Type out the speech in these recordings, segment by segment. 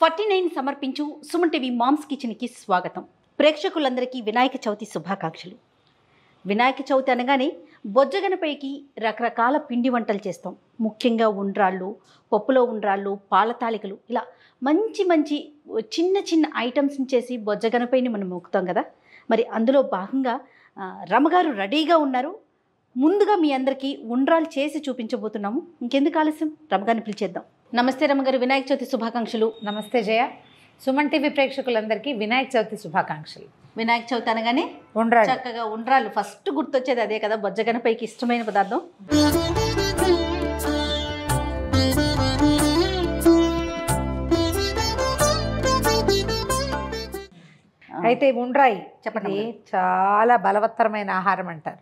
49 సమర్పించు Suman TV moms కిచెన్కి స్వాగతం. ప్రేక్షకులందరికీ వినాయక చవితి శుభాకాంక్షలు. వినాయక చవితి అనగానే బొజ్జగనపైకి రకరకాల పిండి వంటలు చేస్తాం. ముఖ్యంగా ఉండ్రాళ్ళు, పప్పులో ఉండ్రాళ్ళు, పాల తాలికలు, ఇలా మంచి మంచి చిన్న చిన్న ఐటమ్స్ని చేసి బొజ్జగనపైని మనం మొక్కుతాం కదా. మరి అందులో భాగంగా రమగారు రెడీగా ఉన్నారు. ముందుగా మీ అందరికీ ఉండ్రాలు చేసి చూపించబోతున్నాము. ఇంకెందుకు ఆలస్యం, రమగారిని పిలిచేద్దాం. నమస్తే రమగారు, వినాయక చవితి శుభాకాంక్షలు. నమస్తే జయ. సుమన్ టీవీ ప్రేక్షకులందరికీ వినాయక చవితి శుభాకాంక్షలు. వినాయక చవితి అనగానే ఉండ్రాళ్ళు, చక్కగా ఉండ్రాళ్ళు ఫస్ట్ గుర్తొచ్చేది అదే కదా, బొజ్జగనపైకి ఇష్టమైన పదార్థం. అయితే ఉండ్రాయి చెప్పండి. చాలా బలవత్తరమైన ఆహారం అంటారు.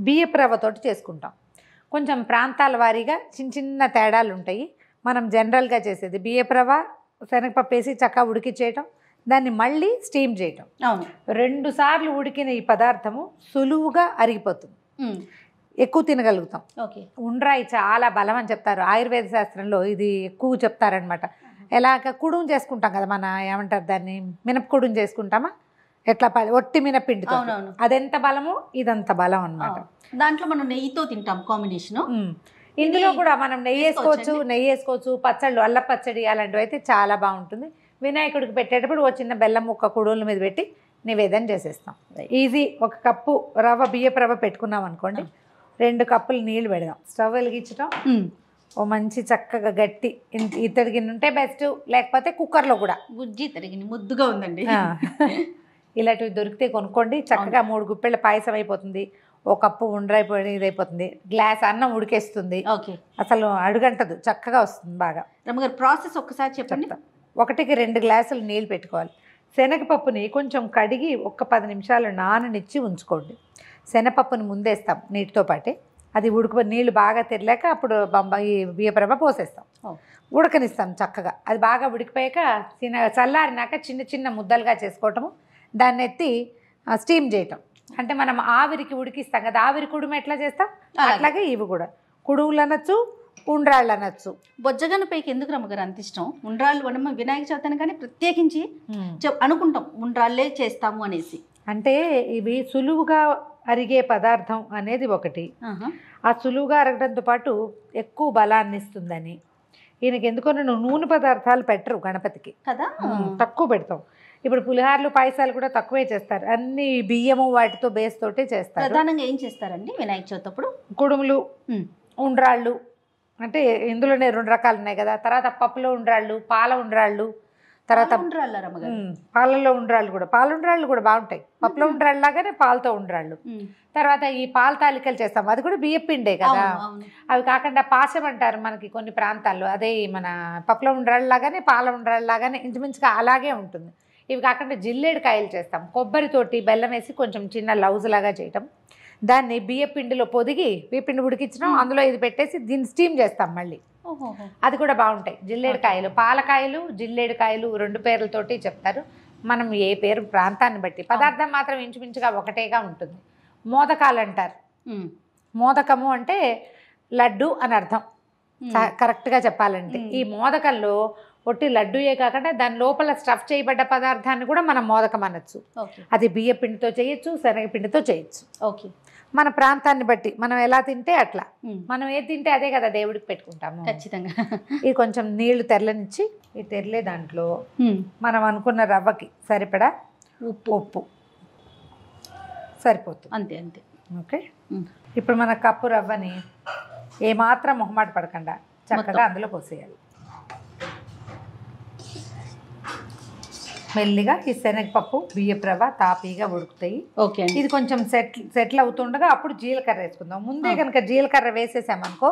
బియ్యపు రవ్వతోటి చేసుకుంటాం. కొంచెం ప్రాంతాల వారీగా చిన్న చిన్న తేడాలు ఉంటాయి. మనం జనరల్గా చేసేది బియ్యపు రవ్వ, శనగపప్పు వేసి చక్కగా ఉడికించేయటం, దాన్ని మళ్ళీ స్టీమ్ చేయటం. అవును, 2 సార్లు ఉడికిన ఈ పదార్థము సులువుగా అరిగిపోతుంది, ఎక్కువ తినగలుగుతాం. ఓకే. ఉండ్రాయి చాలా బలం అని చెప్తారు. ఆయుర్వేద శాస్త్రంలో ఇది ఎక్కువ చెప్తారనమాట. ఎలాగ కుడుము చేసుకుంటాం కదా, మన ఏమంటారు దాన్ని, మినపకుడుము చేసుకుంటామా, ఎట్లా ఒట్టి మినపిండితో, అదెంత బలమో ఇదంత బలం అనమాట. దాంట్లో మనం నెయ్యితో తింటాం కాంబినేషన్. ఇందులో కూడా మనం నెయ్యి వేసుకోవచ్చు, పచ్చళ్ళు, అల్ల పచ్చడి అలాంటివి అయితే చాలా బాగుంటుంది. వినాయకుడికి పెట్టేటప్పుడు ఒక చిన్న బెల్లం ముక్క కుడుముల మీద పెట్టి నివేదన చేసేస్తాం. ఈజీ. 1 కప్పు రవ్వ, బియ్యపు రవ్వ పెట్టుకున్నాం అనుకోండి, 2 కప్పులు నీళ్లు పెడదాం. స్టవ్ వెలిగించడం, ఓ మంచి చక్కగా గట్టి ఇత్తడి గిన్నె ఉంటే బెస్ట్, లేకపోతే కుక్కర్లో కూడా. గుజ్జి తరిగిన ముద్దుగా ఉందండి. ఇలాంటివి దొరికితే కొనుక్కోండి. చక్కగా 3 గుప్పెళ్ళ పాయసం అయిపోతుంది, 1 కప్పు ఉండ్రైపోయి ఇదైపోతుంది, గ్లాస్ అన్నం ఉడికేస్తుంది. ఓకే. అసలు అడుగంటదు, చక్కగా వస్తుంది బాగా. రమగారు ప్రాసెస్ ఒక్కసారి చెప్పండి. 1కి 2 గ్లాసులు నీళ్ళు పెట్టుకోవాలి. శనగపప్పుని కొంచెం కడిగి 10 నిమిషాలు నాననిచ్చి ఉంచుకోండి. శనగపప్పుని ముందేస్తాం నీటితో పాటే, అది నీళ్ళు బాగా తెరలేక అప్పుడు ఈ బియ్యపు రవ్వ పోసేస్తాం, ఉడకనిస్తాం చక్కగా. అది బాగా ఉడికిపోయాక చల్లారినాక చిన్న చిన్న ముద్దలుగా చేసుకోవటము, దాన్ని ఎత్తి స్టీమ్ చేయటం. అంటే మనం ఆవిరికి ఉడికిస్తాం కదా, ఆవిరి కుడుము ఎట్లా చేస్తాం అట్లాగే ఇవి కూడా కుడుములు అనొచ్చు, ఉండ్రాళ్ళు అనొచ్చు. బొజ్జగనపైకి ఎందుకు రమగారు అంత ఇష్టం? ఉండ్రాళ్ళు మనం వినాయక చవితి కానీ ప్రత్యేకించి అనుకుంటాం ఉండ్రాళ్ళే చేస్తాము అనేసి. అంటే ఇవి సులువుగా అరిగే పదార్థం అనేది ఒకటి. ఆ సులువుగా అరగడంతో పాటు ఎక్కువ బలాన్ని ఇస్తుందని. ఈయనకి ఎందుకో నూనె పదార్థాలు పెట్టరు గణపతికి కదా, తక్కువ పెడతాం. ఇప్పుడు పులిహార్లు, పాయసాలు కూడా తక్కువే చేస్తారు, అన్ని బియ్యము వాటితో బేస్ తోటే చేస్తారు. ప్రధానంగా ఏం చేస్తారండి వినాయక చవితి అప్పుడు? కుడుములు, ఉండ్రాళ్ళు. అంటే ఇందులోనే 2 రకాలు ఉన్నాయి కదా. తర్వాత పప్పులో ఉండ్రాళ్ళు, పాల ఉండ్రాళ్ళు, తర్వాత పాలలో ఉండ్రాళ్ళు కూడా. పాల ఉండ్రాళ్ళు కూడా బాగుంటాయి. పప్పులో ఉండ్రాళ్ళు లాగానే పాలతో ఉండ్రాళ్ళు. తర్వాత ఈ పాల తాలికలు చేస్తాం, అది కూడా బియ్యం పిండే కదా. అవి కాకుండా పాశం అంటారు మనకి కొన్ని ప్రాంతాల్లో, అదే మన పప్పులో ఉండ్రాళ్ళు లాగానే పాల ఉండ్రాళ్ళు లాగానే ఇంచుమించుగా అలాగే ఉంటుంది. ఇవి కాకుండా జిల్లేడు కాయలు చేస్తాం, కొబ్బరితోటి బెల్లం వేసి కొంచెం చిన్న లౌజ్ లాగా చేయటం, దాన్ని బియ్యం పిండిలో పొదిగి బియ్య పిండి ఉడికించడం, అందులో ఇది పెట్టేసి దీన్ని స్టీమ్ చేస్తాం మళ్ళీ. అది కూడా బాగుంటాయి. జిల్లేడు కాయలు, పాలకాయలు, జిల్లేడు కాయలు 2 పేర్లతోటి చెప్తారు. మనం ఏ పేరు ప్రాంతాన్ని బట్టి, పదార్థం మాత్రం ఇంచుమించుగా ఒకటేగా ఉంటుంది. మోదకాలు అంటారు. మోదకము అంటే లడ్డు అని అర్థం కరెక్ట్గా చెప్పాలంటే. ఈ మోదకంలో ఒట్టి లడ్డూయే కాకుండా దాని లోపల స్టఫ్ చేయబడ్డ పదార్థాన్ని కూడా మనం మోదకం అనొచ్చు. అది బియ్య పిండితో చేయొచ్చు, శనగపిండితో చేయొచ్చు. ఓకే. మన ప్రాంతాన్ని బట్టి మనం ఎలా తింటే అట్లా, మనం ఏది తింటే అదే కదా దేవుడికి పెట్టుకుంటాము. ఖచ్చితంగా. ఇది కొంచెం నీళ్లు తెరలనిచ్చి, ఈ తెరలే దాంట్లో మనం అనుకున్న రవ్వకి సరిపడా ఉప్పు సరిపోతుంది. అంతే అంతే. ఓకే. ఇప్పుడు మన కప్పు రవ్వని ఏమాత్రం మొహమాట పడకుండా చక్కగా అందులో పోసేయాలి. మెల్లిగా ఈ శనగపప్పు, బియ్యపు రవ్వ తాపీగా ఉడుకుతాయి. ఓకే. ఇది కొంచెం సెటిల్ అవుతుండగా అప్పుడు జీలకర్ర వేసుకుందాం. ముందే కనుక జీలకర్ర వేసేసామనుకో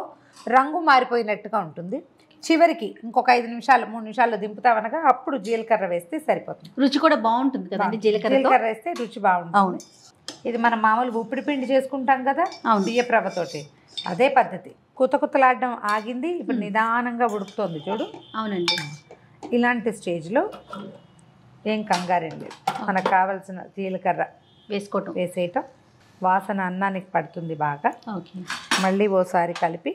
రంగు మారిపోయినట్టుగా ఉంటుంది. చివరికి ఇంకొక 5 నిమిషాలు 3 నిమిషాల్లో దింపుతామనగా అప్పుడు జీలకర్ర వేస్తే సరిపోతుంది. రుచి కూడా బాగుంటుంది కదండి జీలకర్ర వేస్తే, రుచి బాగుంటుంది. అవును. ఇది మనం మామూలుగా ఉప్పిడి పిండి చేసుకుంటాం కదా బియ్యపు రవ్వతోటి, అదే పద్ధతి. కుతకుతలాడడం ఆగింది, ఇప్పుడు నిదానంగా ఉడుకుతోంది చూడు. అవునండి. ఇలాంటి స్టేజ్లో ఏం కంగారేం లేదు, మనకు కావాల్సిన జీలకర్ర వేసేయటం, వాసన అన్నానికి పడుతుంది బాగా. ఓకే. మళ్ళీ ఓసారి కలిపి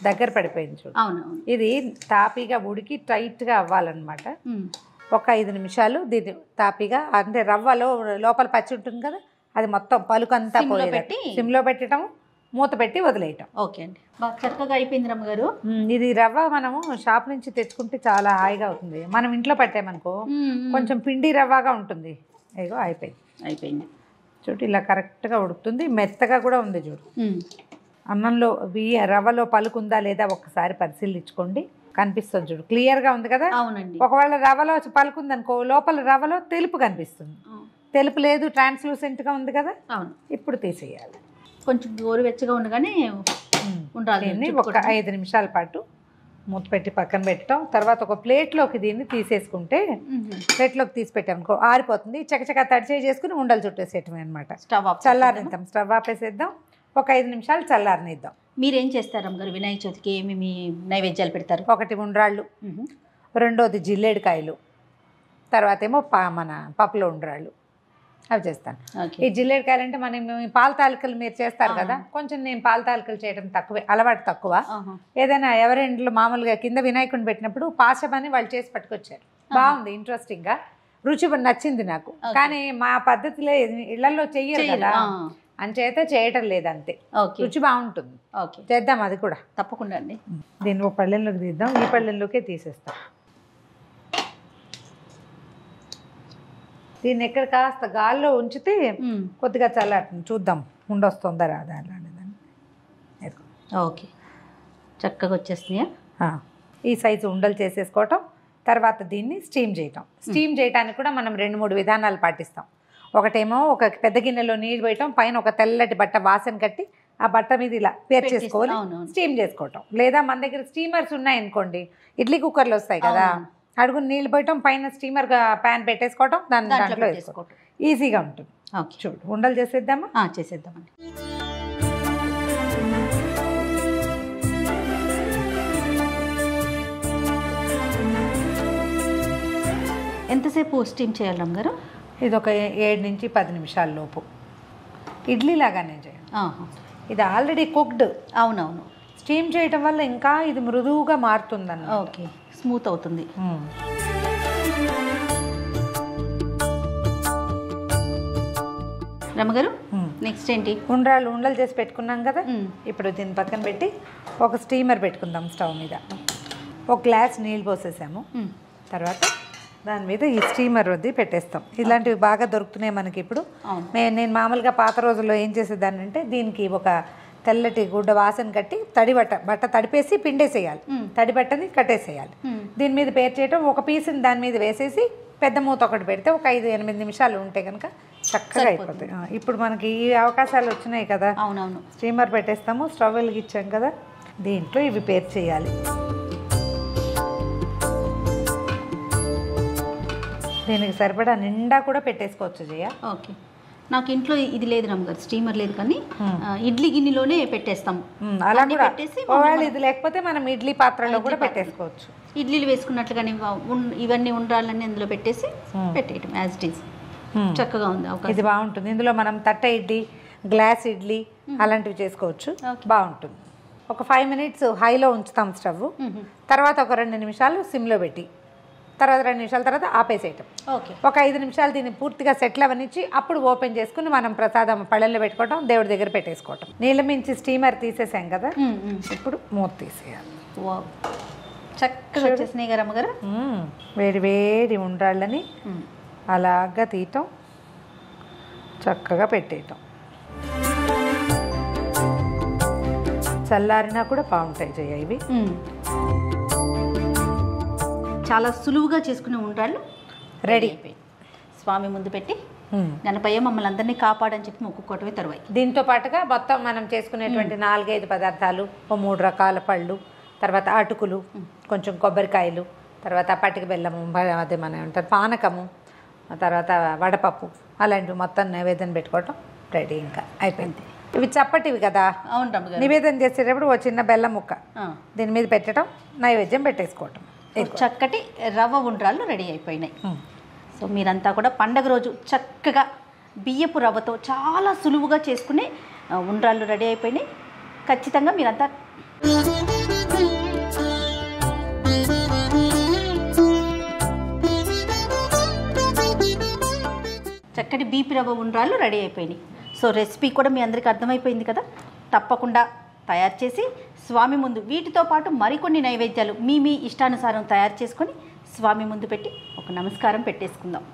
దగ్గర పడిపోయింది చూడు. అవునవును. ఇది తాపీగా ఉడికి టైట్గా అవ్వాలన్నమాట. ఒక 5 నిమిషాలు దీన్ని తాపీగా, అంటే రవ్వలో లోపల పచ్చి ఉంటుంది కదా, అది మొత్తం పలుకంతా పోయి సిమ్లో పెట్టడం, మూత పెట్టి వదిలేయటం. ఓకే అండి, బాగా చక్కగా అయిపోయింది రమ్మగారు. ఇది రవ్వ మనము షాప్ నుంచి తెచ్చుకుంటే చాలా హాయిగా అవుతుంది. మనం ఇంట్లో పెట్టామనుకో కొంచెం పిండి రవ్వగా ఉంటుంది. ఇగో అయిపోయింది చూడు, ఇలా కరెక్ట్గా ఉడుకుతుంది, మెత్తగా కూడా ఉంది చూడు. అన్నంలో రవ్వలో పలుకుందా లేదా ఒక్కసారి పరిశీలించుకోండి, కనిపిస్తుంది చూడు, క్లియర్గా ఉంది కదా. అవునండి. ఒకవేళ రవ్వలో పలుకుంది అనుకో, లోపల రవ్వలో తెలుపు కనిపిస్తుంది. తెలుపు లేదు, ట్రాన్స్లూసెంట్గా ఉంది కదా. అవును. ఇప్పుడు తీసేయాలి. కొంచెం గోరువెచ్చగా ఉండగానే ఉండాలి. దీన్ని ఒక 5 నిమిషాల పాటు మూత పెట్టి పక్కన పెట్టడం. తర్వాత ఒక ప్లేట్లోకి దీన్ని తీసేసుకుంటే, ప్లేట్లోకి తీసి పెట్టామనుకో ఆరిపోతుంది. చకచకా తడిచే చేసుకుని ఉండలు చుట్టేసేయటమే అనమాట. చల్లారిద్దాం, స్టవ్ ఆపేసేద్దాం, ఒక 5 నిమిషాలు చల్లారనిద్దాం. మీరేం చేస్తారు అమ్మగారు వినాయక చవితికి? ఏమేమి నైవేద్యాలు పెడతారు? ఒకటి ఉండ్రాళ్ళు, రెండోది జిల్లేడికాయలు, తర్వాత ఏమో మన పప్పులో ఉండ్రాళ్ళు, అవి చేస్తాను. ఈ జిల్లేడికాయలు అంటే మనం పాల తాలికలు మీరు చేస్తారు కదా, కొంచెం నేను పాల తాలికలు చేయడం తక్కువే, అలవాటు తక్కువ. ఏదైనా ఎవరింట్లో మామూలుగా కింద వినాయకుడిని పెట్టినప్పుడు పాశమని వాళ్ళు చేసి పట్టుకొచ్చారు, బాగుంది, ఇంట్రెస్టింగ్గా, రుచి నచ్చింది నాకు. కానీ మా పద్ధతిలో ఇళ్లలో చెయ్యరు కదా, అంచేత చేయటం లేదు అంతే. రుచి బాగుంటుంది, చేద్దాం అది కూడా తప్పకుండా అండి. దీన్ని ఒక పళ్ళెంలోకి తీద్దాం, ఈ పళ్ళెంలోకే తీసేస్తాం. దీన్ని ఎక్కడ కాస్త గాల్లో ఉంచితే కొద్దిగా చల్లారుతుంది, చూద్దాం ఉండొస్తుందా రాదా అలాంటిదని. ఓకే, చక్కగా వచ్చేస్తున్నాయా? ఈ సైజు ఉండలు చేసేసుకోవటం. తర్వాత దీన్ని స్టీమ్ చేయటం. స్టీమ్ చేయడానికి కూడా మనం 2-3 విధానాలు పాటిస్తాం. ఒకటేమో ఒక పెద్ద గిన్నెలో నీళ్ళు పోయటం, పైన ఒక తెల్లటి బట్ట వాసన కట్టి ఆ బట్ట మీద ఇలా పేర్చేసుకోవాలి, స్టీమ్ చేసుకోవటం. లేదా మన దగ్గర స్టీమర్స్ ఉన్నాయనుకోండి, ఇడ్లీ కుక్కర్లు వస్తాయి కదా, అడుగు నీళ్ళు పోయటం, పైన స్టీమర్ ప్యాన్ పెట్టేసుకోవటం, దాంట్లో వేసుకోవటం, ఈజీగా ఉంటుంది. చూడు, ఉండలు చేసేద్దామా? చేసేద్దామండి. ఎంతసేపు స్టీమ్ చేయాలి అమ్మగారు? ఇది ఒక 7 నుంచి 10 నిమిషాల లోపు. ఇడ్లీ లాగానే చేయండి. ఇది ఆల్రెడీ కుక్డ్. అవునవును. స్టీమ్ చేయటం వల్ల ఇంకా ఇది మృదువుగా మారుతుందన్న. ఓకే, స్మూత్ అవుతుంది. రమ్మగారు, నెక్స్ట్ ఏంటి? ఉండలు చేసి పెట్టుకున్నాం కదా, ఇప్పుడు దీన్ని పక్కన పెట్టి ఒక స్టీమర్ పెట్టుకుందాం స్టవ్ మీద. ఒక గ్లాస్ నీళ్ళు పోసేసాము. తర్వాత దాని మీద ఈ స్టీమర్ వద్ది పెట్టేస్తాం. ఇలాంటివి బాగా దొరుకుతున్నాయి మనకి ఇప్పుడు. నేను మామూలుగా పాత రోజుల్లో ఏం చేసేదాన్ని అంటే, దీనికి ఒక తెల్లటి గుడ్డ వాసన కట్టి బట్ట తడిపేసి పిండేసేయాలి, తడి బట్టని కట్టేసేయాలి. దీని మీద పేరు చేయటం, ఒక పీస్ని దాని మీద వేసేసి పెద్ద మూత ఒకటి పెడితే ఒక 5-8 నిమిషాలు ఉంటే కనుక చక్కగా అయిపోతాయి. ఇప్పుడు మనకి ఈ అవకాశాలు వచ్చినాయి కదా. అవునవును. స్టీమర్ పెట్టేస్తాము, స్టవ్ వెలిగించాం కదా, దీంట్లో ఇవి పేరు చేయాలి. దీనికి సరిపడా నిండా కూడా పెట్టేసుకోవచ్చు జయ. ఓకే, నాకు ఇంట్లో ఇది లేదు రమ్మగారు, స్టీమర్ లేదు, కానీ ఇడ్లీ గిన్నెలోనే పెట్టేస్తాం. అలా కూడా ఒకవేళ ఇది లేకపోతే మనం ఇడ్లీ పాత్రలో కూడా పెట్టేసుకోవచ్చు. ఇడ్లీలు వేసుకున్నట్లుగానే ఇవన్నీ ఉండాలని అందులో పెట్టేసి పెట్టేయటం యాజ్ ఇట్ ఈజ్. చక్కగా ఉంది, ఇది బాగుంటుంది. ఇందులో మనం తట్ట ఇడ్లీ, గ్లాస్ ఇడ్లీ అలాంటివి చేసుకోవచ్చు, బాగుంటుంది. ఒక 5 మినిట్స్ హైలో ఉంచుతాం స్టవ్. తర్వాత ఒక 2 నిమిషాలు సిమ్లో పెట్టి, తర్వాత 2 నిమిషాల తర్వాత ఆపేసేయటం. ఒక 5 నిమిషాలు దీన్ని పూర్తిగా సెటిల్ అవనిచ్చి అప్పుడు ఓపెన్ చేసుకుని మనం ప్రసాదం పళ్ళెల్లో పెట్టుకోవటం, దేవుడి దగ్గర పెట్టేసుకోవటం. నీళ్ళ మించి స్టీమర్ తీసేసాం కదా, ఇప్పుడు మూత తీసేయాలి. చక్కగా వచ్చేసినాయి కదా అమ్మగారు. వేడి వేడి ఉండ్రాళ్ళని అలాగా తీయటం, చక్కగా పెట్టేయటం. చల్లారినా కూడా బాగుంటాయి జయ ఇవి. చాలా సులువుగా చేసుకునే ఉండ్రాళ్ళు రెడీ అయిపోయి స్వామి ముందు పెట్టి గణపయ్య మమ్మల్ని అందరినీ కాపాడని చెప్పి మొక్కుకోవటమే తరువాయి. దీంతో పాటుగా మొత్తం మనం చేసుకునేటువంటి 4-5 పదార్థాలు, 3 రకాల పళ్ళు, తర్వాత అటుకులు, కొంచెం కొబ్బరికాయలు, తర్వాత పటిక బెల్లము, అదే మన అంటారు పానకము, తర్వాత వడపప్పు, అలాంటివి మొత్తం నైవేద్యం పెట్టుకోవటం రెడీ. ఇంకా అయిపోయింది. ఇవి చప్పటివి కదా. అవును రమ్మగారు. నివేదన చేసేటప్పుడు ఒక చిన్న బెల్లం ముక్క దీని మీద పెట్టడం, నైవేద్యం పెట్టేసుకోవటం. చక్కటి రవ్వ ఉండ్రాళ్ళు రెడీ అయిపోయినాయి. సో మీరంతా కూడా పండగ రోజు చక్కగా బియ్యపు రవ్వతో చాలా సులువుగా చేసుకునే ఉండ్రాళ్ళు రెడీ అయిపోయినాయి. ఖచ్చితంగా మీరంతా చక్కటి బీపీ రవ్వ ఉండ్రాళ్ళు రెడీ అయిపోయినాయి. సో రెసిపీ కూడా మీ అందరికీ అర్థమైపోయింది కదా. తప్పకుండా తయారు చేసి స్వామి ముందు వీటితో పాటు మరికొన్ని నైవేద్యాలు మీ ఇష్టానుసారం తయారు చేసుకొని స్వామి ముందు పెట్టి ఒక నమస్కారం పెట్టేసుకుందాం.